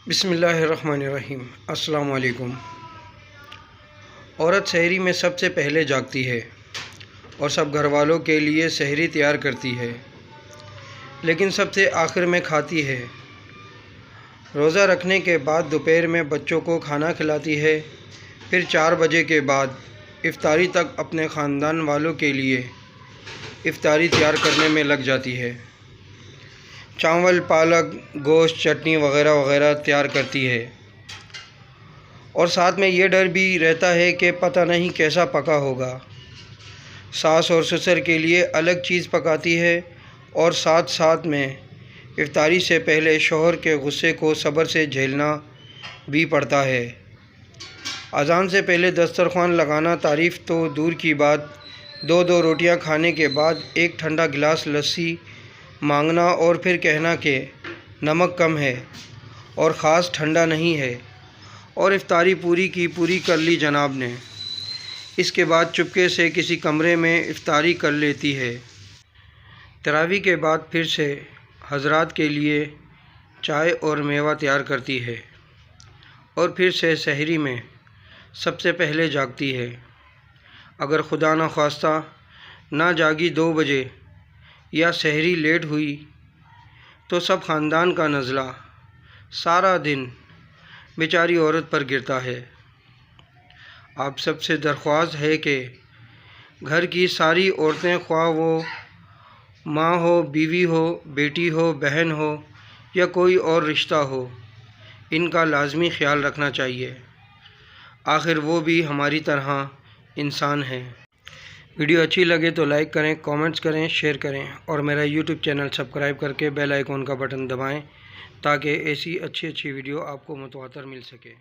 بسم اللہ الرحمن الرحیم۔ السلام علیکم۔ عورت سحری میں سب سے پہلے جاگتی ہے اور سب گھر والوں کے لیے سحری تیار کرتی ہے، لیکن سب سے آخر میں کھاتی ہے۔ روزہ رکھنے کے بعد دوپہر میں بچوں کو کھانا کھلاتی ہے، پھر 4 بجے کے بعد افطاری تک اپنے خاندان والوں کے لیے افطاری تیار کرنے میں لگ جاتی ہے۔ چاول، پالک، گوشت، چٹنی وغیرہ وغیرہ تیار کرتی ہے، اور ساتھ میں یہ ڈر بھی رہتا ہے کہ پتہ نہیں کیسا پکا ہوگا۔ ساس اور سسر کے لیے الگ چیز پکاتی ہے، اور ساتھ ساتھ میں افطاری سے پہلے شوہر کے غصے کو صبر سے جھیلنا بھی پڑتا ہے۔ اذان سے پہلے دسترخوان لگانا تعریف تو دور کی بات، 2 روٹیاں کھانے کے بعد ایک ٹھنڈا گلاس لسی مانگنا اور پھر کہنا کہ نمک کم ہے اور خاص ٹھنڈا نہیں ہے، اور افطاری پوری کی پوری کر لی جناب نے۔ اس کے بعد چپکے سے کسی کمرے میں افطاری کر لیتی ہے۔ تراویح کے بعد پھر سے حضرات کے لیے چائے اور میوہ تیار کرتی ہے، اور پھر سے سحری میں سب سے پہلے جاگتی ہے۔ اگر خدا نخواستہ نہ جاگی 2 بجے یا سحری لیٹ ہوئی تو سب خاندان کا نزلہ سارا دن بیچاری عورت پر گرتا ہے۔ آپ سب سے درخواست ہے کہ گھر کی ساری عورتیں، خواہ وہ ماں ہو، بیوی ہو، بیٹی ہو، بہن ہو یا کوئی اور رشتہ ہو، ان کا لازمی خیال رکھنا چاہیے۔ آخر وہ بھی ہماری طرح انسان ہیں۔ ویڈیو اچھی لگے تو لائک کریں، کامنٹس کریں، شیئر کریں، اور میرا یوٹیوب چینل سبسکرائب کر کے بیل آئیکن کا بٹن دبائیں تاکہ ایسی اچھی ویڈیو آپ کو متواتر مل سکے۔